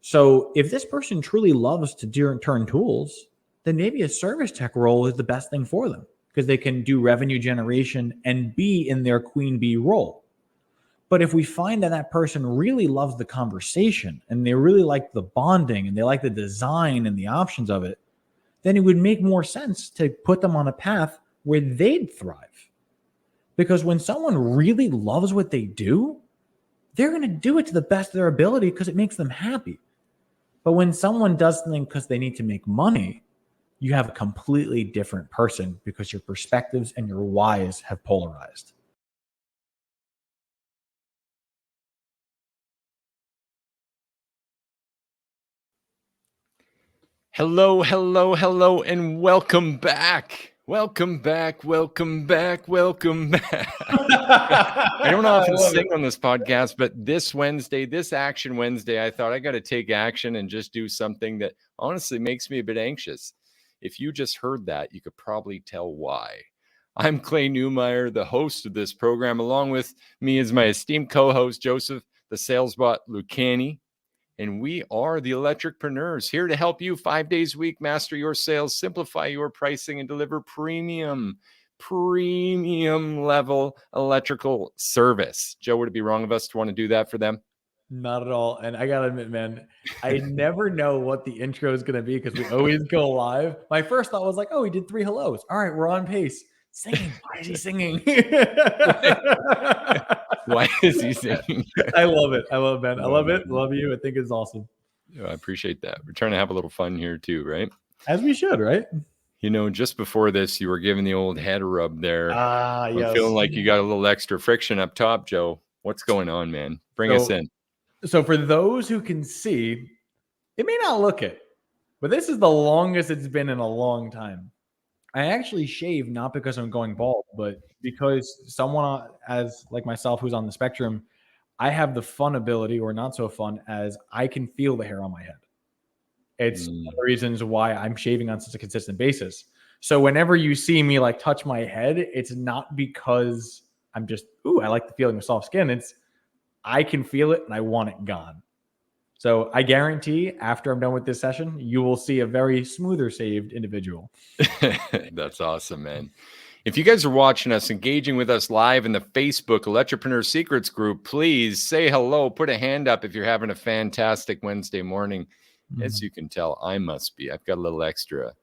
So if this person truly loves to turn tools, then maybe a service tech role is the best thing for them because they can do revenue generation and be in their queen bee role. But if we find that that person really loves the conversation and they really like the bonding and they like the design and the options of it, then it would make more sense to put them on a path where they'd thrive. Because when someone really loves what they do, they're going to do it to the best of their ability because it makes them happy. But when someone does something because they need to make money, you have a completely different person because your perspectives and your whys have polarized. Hello, hello, hello, and welcome back. Welcome back, welcome back, welcome back. I don't often sing on this podcast, but this Wednesday, this Action Wednesday, I thought I got to take action and just do something that honestly makes me a bit anxious. If you just heard that, you could probably tell why. I'm Clay Newmeyer, the host of this program. Along with me is my esteemed co-host, Joseph, the salesbot Lucani. And we are the Electricpreneurs, here to help you 5 days a week master your sales, simplify your pricing, and deliver premium level electrical service. Joe, would it be wrong of us to want to do that for them? Not at all. And I got to admit, man, I never know what the intro is going to be because we always go live. My first thought was like, oh, he did 3 hellos. All right, we're on pace. Singing. Why is he singing? Why is he singing? I love it. I love it, man. I love it. Love you. I think it's awesome. I appreciate that. We're trying to have a little fun here too, right? As we should, right? You know, just before this, you were giving the old head rub there. I'm feeling like you got a little extra friction up top, Joe. What's going on, man? Bring us in. So for those who can see, it may not look it, but this is the longest it's been in a long time. I actually shave not because I'm going bald, but because someone as like myself who's on the spectrum, I have the fun ability, or not so fun, as I can feel the hair on my head. It's one of the reasons why I'm shaving on such a consistent basis. So whenever you see me like touch my head, it's not because I'm just, I like the feeling of soft skin. It's I can feel it and I want it gone. So I guarantee after I'm done with this session, you will see a very smoother shaved individual. That's awesome, man. If you guys are watching us, engaging with us live in the Facebook Electripreneur Secrets group, please say hello. Put a hand up if you're having a fantastic Wednesday morning. As you can tell, I must be. I've got a little extra.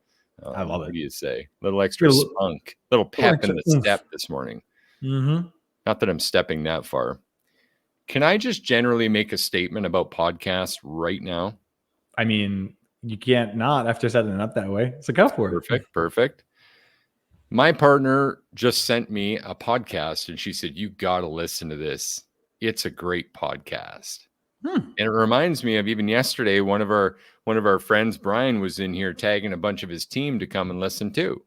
I love it. What do you say? A little extra spunk, little pep in the step this morning. Not that I'm stepping that far. Can I just generally make a statement about podcasts right now? I mean, you can't not after setting it up that way. So go for it. Perfect. My partner just sent me a podcast and she said, you got to listen to this. It's a great podcast. And it reminds me of even yesterday, one of our friends, Brian, was in here tagging a bunch of his team to come and listen too.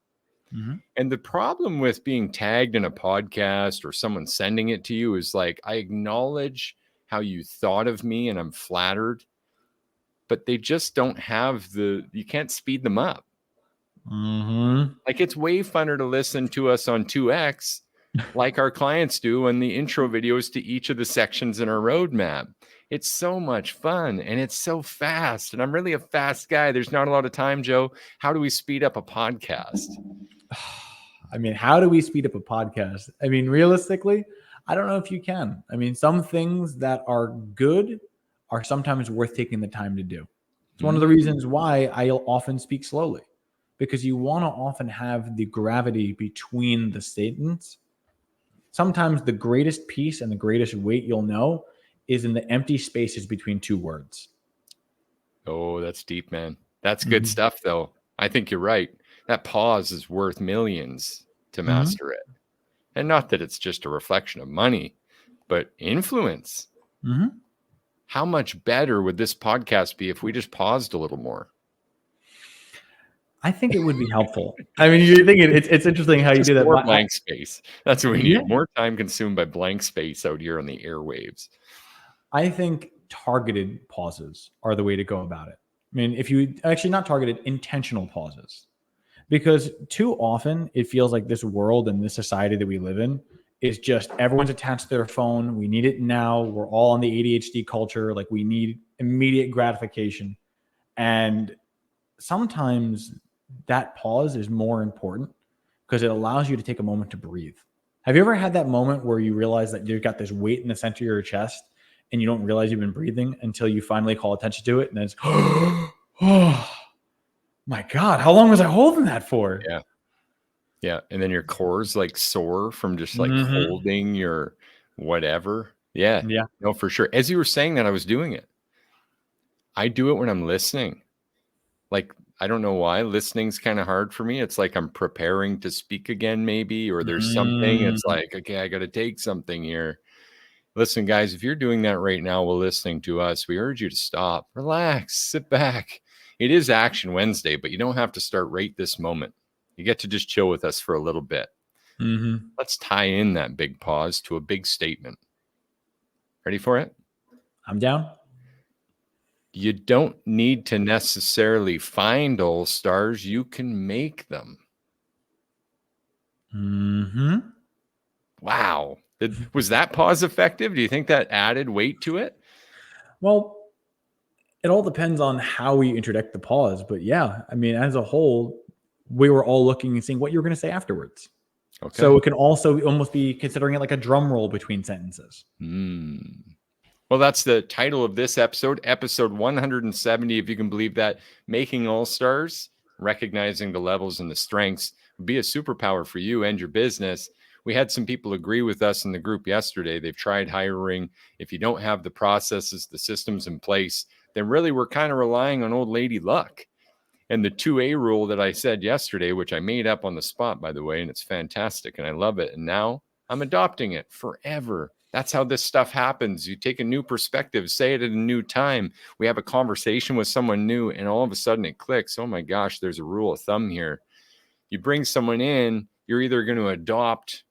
And the problem with being tagged in a podcast or someone sending it to you is like, I acknowledge how you thought of me and I'm flattered, but they just don't have you can't speed them up. Like it's way funner to listen to us on 2X like our clients do on the intro videos to each of the sections in our roadmap. It's so much fun and it's so fast. And I'm really a fast guy. There's not a lot of time, Joe. How do we speed up a podcast? I mean, how do we speed up a podcast? I mean, realistically, I don't know if you can. I mean, some things that are good are sometimes worth taking the time to do. It's one of the reasons why I often speak slowly, because you want to often have the gravity between the statements. Sometimes the greatest piece and the greatest weight you'll know is in the empty spaces between 2 words. Oh, that's deep, man. That's good stuff, though. I think you're right. That pause is worth millions to master it. And not that it's just a reflection of money, but influence. How much better would this podcast be if we just paused a little more? I think it would be helpful. I mean, you're thinking it's interesting how you do that. More blank space. That's what we need. More time consumed by blank space out here on the airwaves. I think targeted pauses are the way to go about it. I mean, if you actually not targeted, intentional pauses. Because too often it feels like this world and this society that we live in is just everyone's attached to their phone. We need it now. We're all on the ADHD culture. Like we need immediate gratification. And sometimes that pause is more important because it allows you to take a moment to breathe. Have you ever had that moment where you realize that you've got this weight in the center of your chest and you don't realize you've been breathing until you finally call attention to it? And then it's, oh my God, how long was I holding that for? Yeah. Yeah. And then your core's like sore from just like holding your whatever. Yeah. Yeah. No, for sure. As you were saying that, I was doing it. I do it when I'm listening. Like, I don't know why listening's kind of hard for me. It's like I'm preparing to speak again, maybe, or there's something. It's like, okay, I got to take something here. Listen, guys, if you're doing that right now while listening to us, we urge you to stop, relax, sit back. It is Action Wednesday, but you don't have to start right this moment. You get to just chill with us for a little bit. Let's tie in that big pause to a big statement. Ready for it? I'm down. You don't need to necessarily find all stars. You can make them. Wow. Was that pause effective? Do you think that added weight to it? Well, it all depends on how we introduce the pause. But yeah, I mean, as a whole, we were all looking and seeing what you were going to say afterwards. Okay. So it can also almost be considering it like a drum roll between sentences. Well, that's the title of this episode, episode 170, if you can believe that. Making All Stars, recognizing the levels and the strengths, would be a superpower for you and your business. We had some people agree with us in the group yesterday. They've tried hiring. If you don't have the processes, the systems in place, then really we're kind of relying on old lady luck. And the 2A rule that I said yesterday, which I made up on the spot, by the way, and it's fantastic and I love it. And now I'm adopting it forever. That's how this stuff happens. You take a new perspective, say it at a new time. We have a conversation with someone new and all of a sudden it clicks. Oh my gosh, there's a rule of thumb here. You bring someone in, you're either going to adopt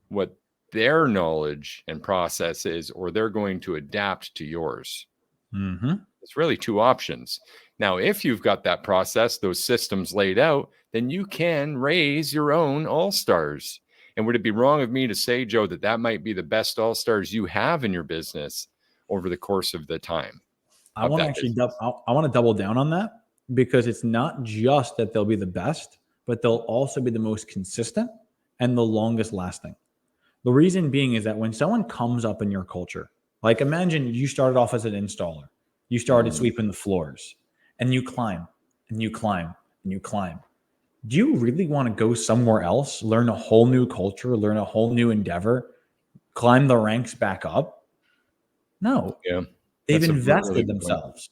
what their knowledge and process is, or they're going to adapt to yours. It's really two options. Now, if you've got that process, those systems laid out, then you can raise your own all-stars. And would it be wrong of me to say, Joe, that that might be the best all-stars you have in your business over the course of the time? I want to actually I want to double down on that, because it's not just that they'll be the best, but they'll also be the most consistent and the longest lasting. The reason being is that when someone comes up in your culture, like imagine you started off as an installer, you started sweeping the floors, and you climb and you climb and you climb. Do you really want to go somewhere else, learn a whole new culture, learn a whole new endeavor, climb the ranks back up? No. Yeah. They've invested themselves.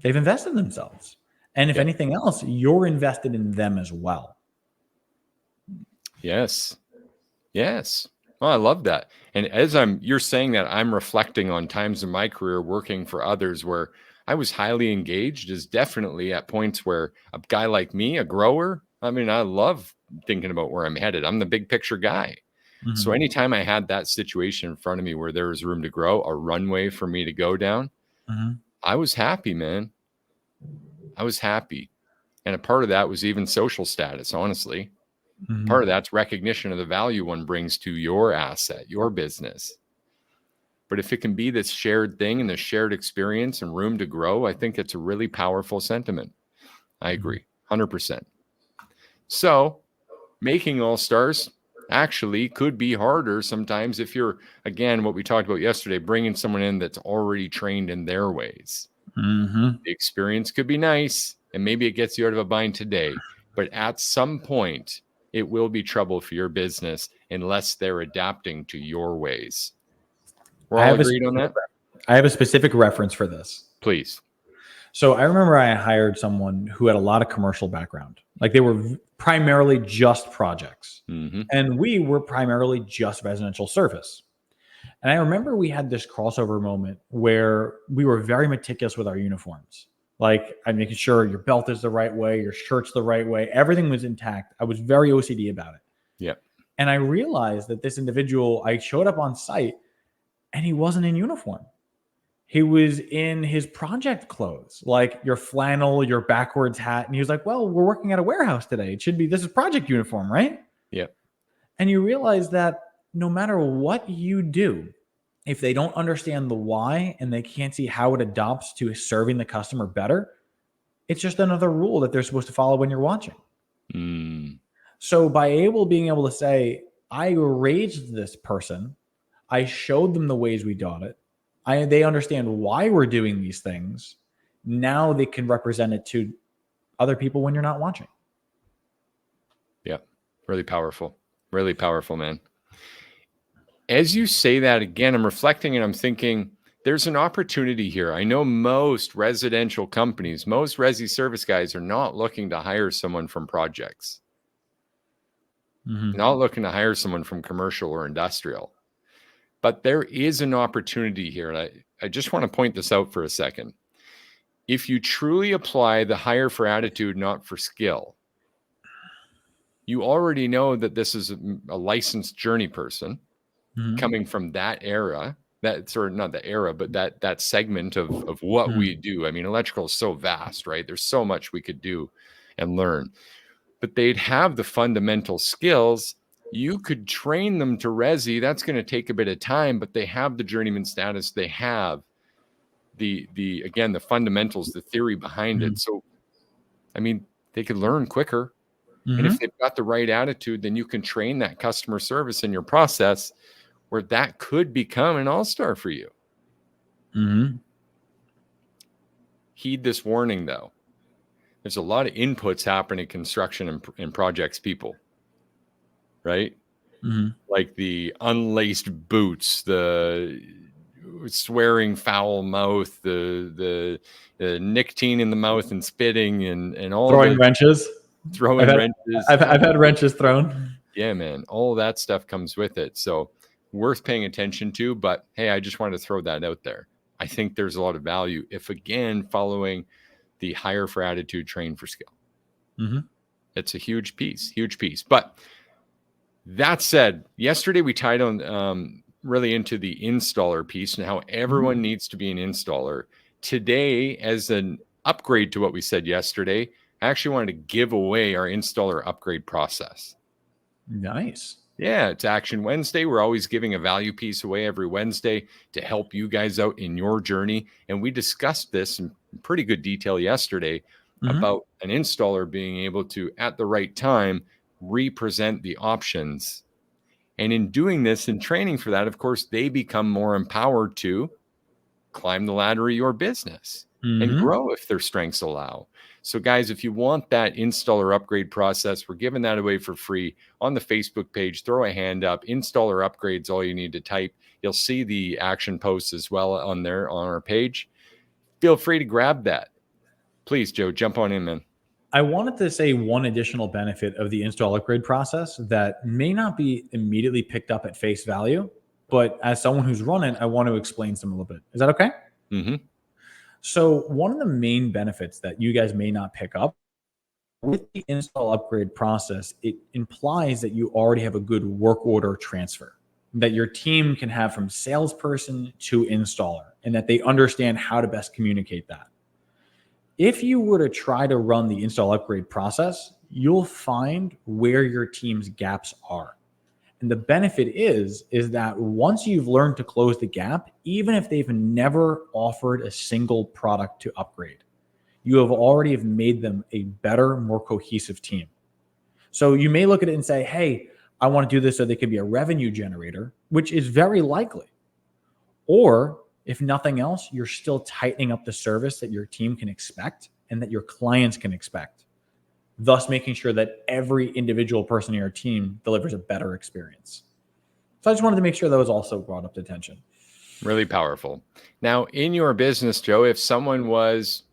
They've invested themselves. And if anything else, you're invested in them as well. Yes. Yes. Oh, I love that. And as you're saying that, I'm reflecting on times in my career working for others where I was highly engaged, is definitely at points where a guy like me, a grower, I mean, I love thinking about where I'm headed. I'm the big picture guy. So anytime I had that situation in front of me where there was room to grow, a runway for me to go down, I was happy, man. I was happy. And a part of that was even social status, honestly. Part of that's recognition of the value one brings to your asset, your business. But if it can be this shared thing and this shared experience and room to grow, I think it's a really powerful sentiment. I agree, 100%. So making all stars actually could be harder sometimes if you're, again, what we talked about yesterday, bringing someone in that's already trained in their ways. The experience could be nice, and maybe it gets you out of a bind today, but at some point, it will be trouble for your business unless they're adapting to your ways. We're all agreed on that? I have a specific reference for this. Please. So I remember I hired someone who had a lot of commercial background. Like they were primarily just projects. And we were primarily just residential service. And I remember we had this crossover moment where we were very meticulous with our uniforms. Like I'm making sure your belt is the right way, your shirt's the right way. Everything was intact. I was very OCD about it. Yeah. And I realized that this individual, I showed up on site and he wasn't in uniform. He was in his project clothes, like your flannel, your backwards hat. And he was like, well, we're working at a warehouse today. It should be, this is project uniform, right? Yeah. And you realize that no matter what you do, if they don't understand the why and they can't see how it adopts to serving the customer better, it's just another rule that they're supposed to follow when you're watching. So by being able to say, I raised this person, I showed them the ways we got it, they understand why we're doing these things. Now they can represent it to other people when you're not watching. Yeah, really powerful, man. As you say that again, I'm reflecting and I'm thinking there's an opportunity here. I know most residential companies, most resi service guys are not looking to hire someone from projects, not looking to hire someone from commercial or industrial. But there is an opportunity here. And I just want to point this out for a second. If you truly apply the hire for attitude, not for skill, you already know that this is a licensed journey person coming from that era, that sort of not the era, but that segment of what we do. I mean, electrical is so vast, right? There's so much we could do and learn, but they'd have the fundamental skills. You could train them to resi. That's going to take a bit of time, but they have the journeyman status. They have the fundamentals, the theory behind it. So, I mean, they could learn quicker. And if they've got the right attitude, then you can train that customer service in your process where that could become an all-star for you. Heed this warning, though. There's a lot of inputs happening in construction and projects people, right? Like the unlaced boots, the swearing foul mouth, the nicotine in the mouth and spitting and all throwing wrenches. I've had wrenches thrown. Yeah, man. All that stuff comes with it. So worth paying attention to. But hey, I just wanted to throw that out there. I think there's a lot of value if, again, following the hire for attitude, train for skill. It's a huge piece. But that said, yesterday we tied on really into the installer piece and how everyone needs to be an installer. Today, as an upgrade to what we said yesterday, I actually wanted to give away our installer upgrade process. Nice. Yeah, it's Action Wednesday. We're always giving a value piece away every Wednesday to help you guys out in your journey. And we discussed this in pretty good detail yesterday about an installer being able to, at the right time, represent the options. And in doing this and training for that, of course, they become more empowered to climb the ladder of your business and grow if their strengths allow. So guys, if you want that installer upgrade process, we're giving that away for free on the Facebook page. Throw a hand up. Installer upgrades, all you need to type. You'll see the action posts as well on there on our page. Feel free to grab that. Please, Joe, jump on in, man. I wanted to say one additional benefit of the install upgrade process that may not be immediately picked up at face value, but as someone who's run it, I want to explain some a little bit. Is that okay? So one of the main benefits that you guys may not pick up with the install upgrade process, it implies that you already have a good work order transfer that your team can have from salesperson to installer, and that they understand how to best communicate that. If you were to try to run the install upgrade process, you'll find where your team's gaps are. And the benefit is that once you've learned to close the gap, even if they've never offered a single product to upgrade, you have already made them a better, more cohesive team. So you may look at it and say, hey, I want to do this so they could be a revenue generator, which is very likely. Or if nothing else, you're still tightening up the service that your team can expect and that your clients can expect, thus making sure that every individual person in your team delivers a better experience. So I just wanted to make sure that was also brought up to attention. Really powerful. Now, in your business, Joe, if someone was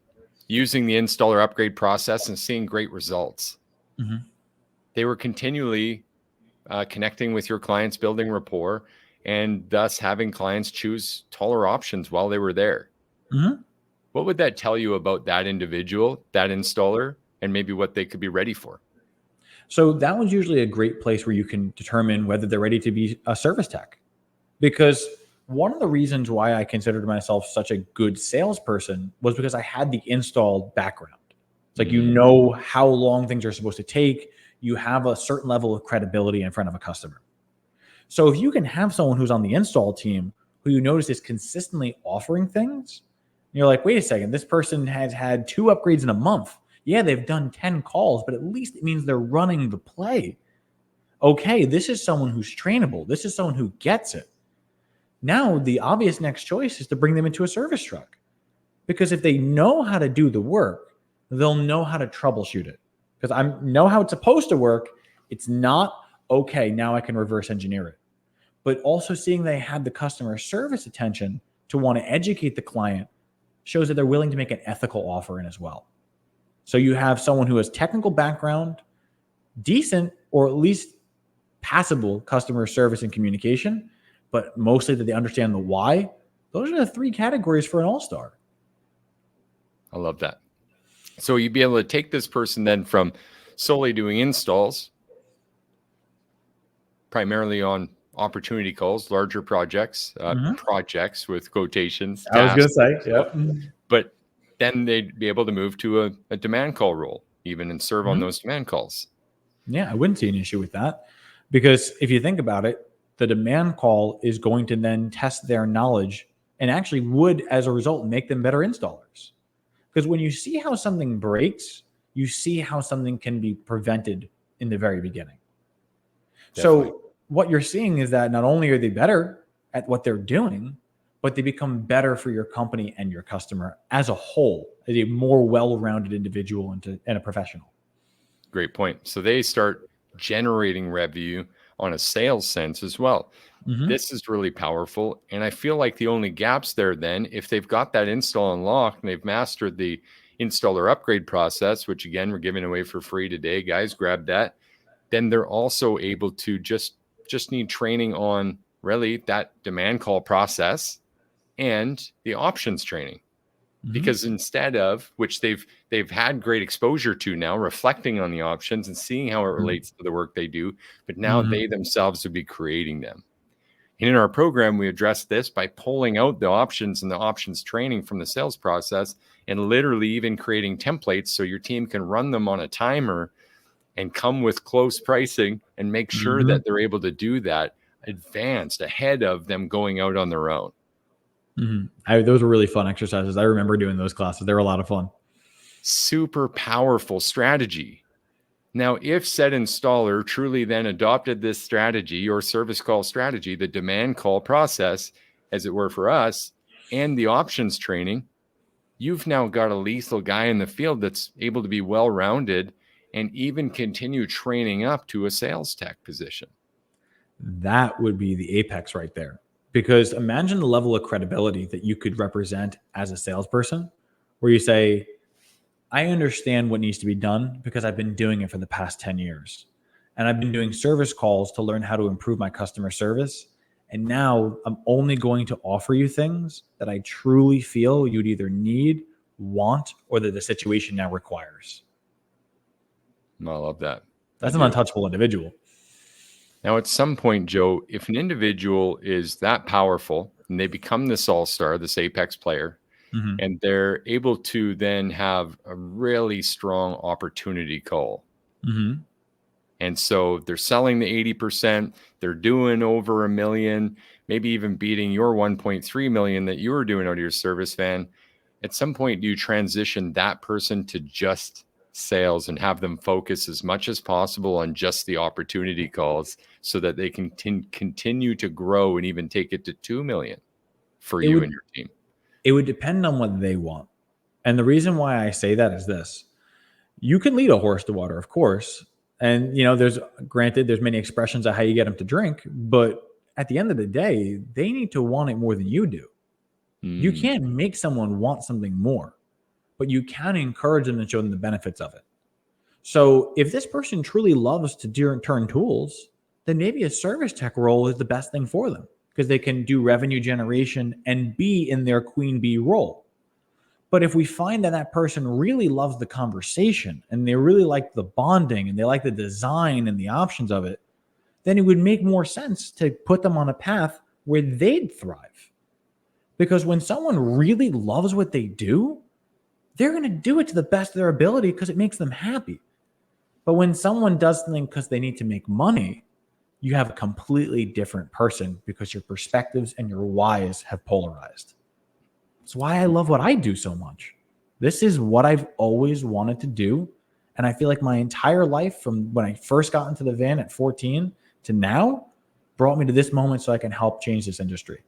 using the installer upgrade process and seeing great results, they were continually connecting with your clients, building rapport, and thus having clients choose taller options while they were there. What would that tell you about that individual, that installer, and maybe what they could be ready for? So that was usually a great place where you can determine whether they're ready to be a service tech. Because one of the reasons why I considered myself such a good salesperson was because I had the install background. It's like, you know how long things are supposed to take. You have a certain level of credibility in front of a customer. So if you can have someone who's on the install team who you notice is consistently offering things, you're like, wait a second, this person has had 2 upgrades in a month. Yeah, they've done 10 calls, but at least it means they're running the play. Okay, this is someone who's trainable. This is someone who gets it. Now, the obvious next choice is to bring them into a service truck. Because if they know how to do the work, they'll know how to troubleshoot it. Because I know how it's supposed to work. It's not, okay, now I can reverse engineer it. But also seeing they have the customer service attention to want to educate the client shows that they're willing to make an ethical offer in as well. So you have someone who has technical background, decent or at least passable customer service and communication, but mostly that they understand the why. Those are the 3 categories for an all-star. I love that. So you'd be able to take this person then from solely doing installs, primarily on opportunity calls, larger projects, projects with quotations. I was going to say, yep. But then they'd be able to move to a demand call role even and serve on those demand calls. Yeah, I wouldn't see an issue with that, because if you think about it, the demand call is going to then test their knowledge and actually would, as a result, make them better installers. Because when you see how something breaks, you see how something can be prevented in the very beginning. Definitely. So what you're seeing is that not only are they better at what they're doing, but they become better for your company and your customer as a whole, as a more well-rounded individual and a professional. Great point. So they start generating revenue on a sales sense as well. This is really powerful. And I feel like the only gaps there then, if they've got that install unlocked and they've mastered the installer upgrade process, which again, we're giving away for free today, guys, grab that. Then they're also able to just need training on really that demand call process and the options training. Because instead of, which they've had great exposure to now, reflecting on the options and seeing how it relates to the work they do, but now they themselves would be creating them. And in our program, we address this by pulling out the options and the options training from the sales process and literally even creating templates so your team can run them on a timer and come with close pricing and make sure that they're able to do that advanced ahead of them going out on their own. Those were really fun exercises. I remember doing those classes. They were a lot of fun. Super powerful strategy. Now, if said installer truly then adopted this strategy or service call strategy, the demand call process, as it were for us, and the options training, you've now got a lethal guy in the field that's able to be well-rounded and even continue training up to a sales tech position. That would be the apex right there. Because imagine the level of credibility that you could represent as a salesperson, where you say, I understand what needs to be done because I've been doing it for the past 10 years. And I've been doing service calls to learn how to improve my customer service. And now I'm only going to offer you things that I truly feel you'd either need, want, or that the situation now requires. I love that. That's an untouchable individual. Now, at some point, Joe, if an individual is that powerful and they become this all-star, this apex player, and they're able to then have a really strong opportunity call. And so they're selling the 80%, they're doing over $1 million, maybe even beating your 1.3 million that you were doing out of your service van. At some point, do you transition that person to just sales and have them focus as much as possible on just the opportunity calls so that they can continue to grow and even take it to 2 million for you and your team? It would depend on what they want. And the reason why I say that is this. You can lead a horse to water, of course. And, there's many expressions of how you get them to drink. But at the end of the day, they need to want it more than you do. You can't make someone want something more, but you can encourage them and show them the benefits of it. So if this person truly loves to turn tools, then maybe a service tech role is the best thing for them, because they can do revenue generation and be in their queen bee role. But if we find that that person really loves the conversation and they really like the bonding and they like the design and the options of it, then it would make more sense to put them on a path where they'd thrive. Because when someone really loves what they do, they're going to do it to the best of their ability because it makes them happy. But when someone does something because they need to make money, you have a completely different person because your perspectives and your whys have polarized. It's why I love what I do so much. This is what I've always wanted to do. And I feel like my entire life, from when I first got into the van at 14 to now, brought me to this moment so I can help change this industry.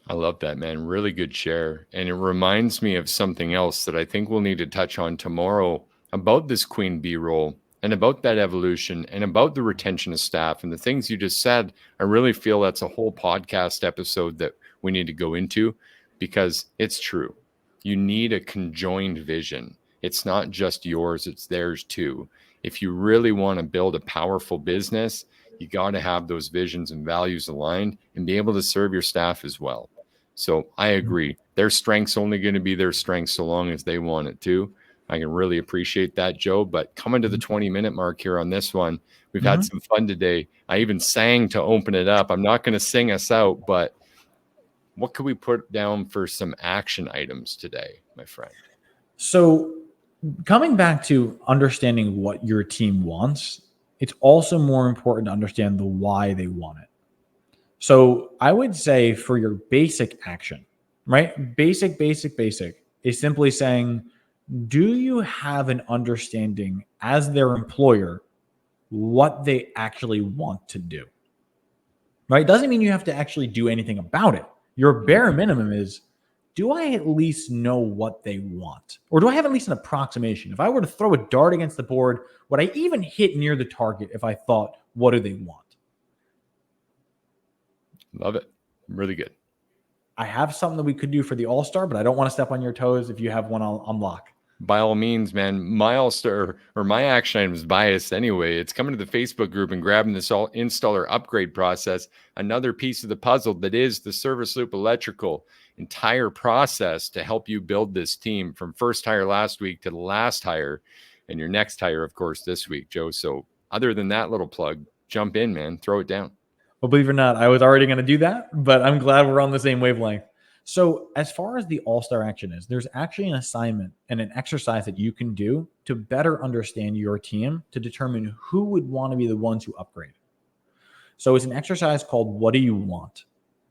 I love that, man. Really good share. And it reminds me of something else that I think we'll need to touch on tomorrow about this queen bee role and about that evolution and about the retention of staff and the things you just said. I really feel that's a whole podcast episode that we need to go into, because it's true. You need a conjoined vision. It's not just yours, it's theirs too. If you really want to build a powerful business, you got to have those visions and values aligned and be able to serve your staff as well. So I agree. Their strength's only going to be their strengths so long as they want it to. I can really appreciate that, Joe. But coming to the 20-minute mark here on this one, we've had some fun today. I even sang to open it up. I'm not going to sing us out, but what could we put down for some action items today, my friend? So coming back to understanding what your team wants, it's also more important to understand the why they want it. So I would say for your basic action, right? Basic is simply saying, do you have an understanding as their employer what they actually want to do? Right? Doesn't mean you have to actually do anything about it. Your bare minimum is, do I at least know what they want? Or do I have at least an approximation? If I were to throw a dart against the board, would I even hit near the target if I thought, what do they want? Love it. Really good. I have something that we could do for the All-Star, but I don't want to step on your toes. If you have one, I'll unlock. By all means, man. My All-Star, or my action item, is biased anyway. It's coming to the Facebook group and grabbing this all installer upgrade process. Another piece of the puzzle that is the Service Loop Electrical entire process to help you build this team from first hire last week to the last hire and your next hire, of course, this week, Joe. So other than that little plug, jump in, man. Throw it down. Well, believe it or not, I was already going to do that, but I'm glad we're on the same wavelength. So as far as the All-Star action is, there's actually an assignment and an exercise that you can do to better understand your team to determine who would want to be the ones who upgrade. So it's an exercise called What Do You Want?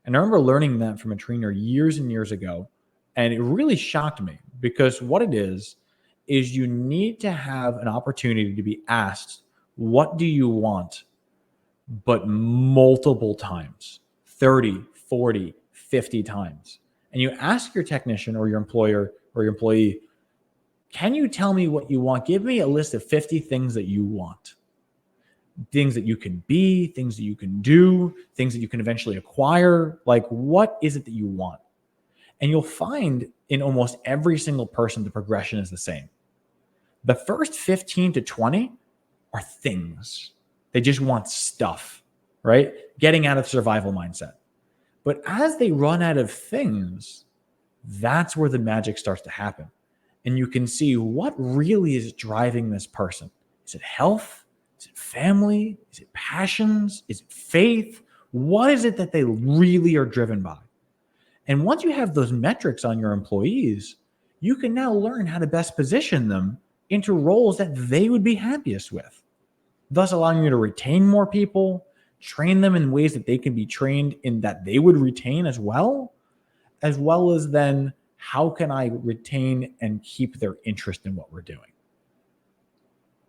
And I remember learning that from a trainer years and years ago, and it really shocked me because what it is you need to have an opportunity to be asked, what do you want? But multiple times, 30, 40, 50 times. And you ask your technician or your employer or your employee, can you tell me what you want? Give me a list of 50 things that you want. Things that you can be, things that you can do, things that you can eventually acquire. Like, what is it that you want? And you'll find in almost every single person, the progression is the same. The first 15 to 20 are things. They just want stuff, right? Getting out of survival mindset. But as they run out of things, that's where the magic starts to happen. And you can see what really is driving this person. Is it health? Is it family? Is it passions? Is it faith? What is it that they really are driven by? And once you have those metrics on your employees, you can now learn how to best position them into roles that they would be happiest with, thus allowing you to retain more people, train them in ways that they can be trained in that they would retain as well as then how can I retain and keep their interest in what we're doing?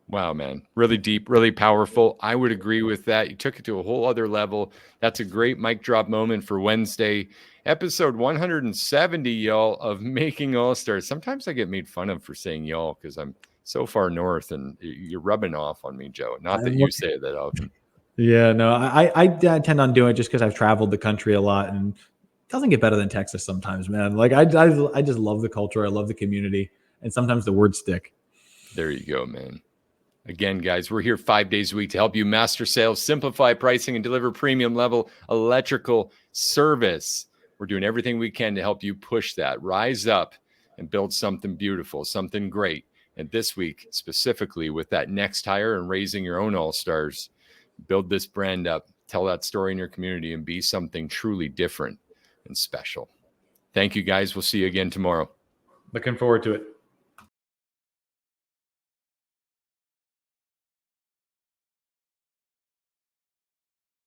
Wow, man. Really deep, really powerful. I would agree with that. You took it to a whole other level. That's a great mic drop moment for Wednesday, episode 170, y'all, of Making All-Stars. Sometimes I get made fun of for saying y'all because I'm so far north and you're rubbing off on me, Joe. Not that you say it that often. Yeah, no, I tend on doing it just because I've traveled the country a lot and it doesn't get better than Texas sometimes, man. Like I just love the culture. I love the community. And sometimes the words stick. There you go, man. Again, guys, we're here 5 days a week to help you master sales, simplify pricing, and deliver premium level electrical service. We're doing everything we can to help you push that, rise up, and build something beautiful, something great. And this week, specifically with that next hire and raising your own All-Stars, build this brand up, tell that story in your community, and be something truly different and special. Thank you, guys. We'll see you again tomorrow. Looking forward to it.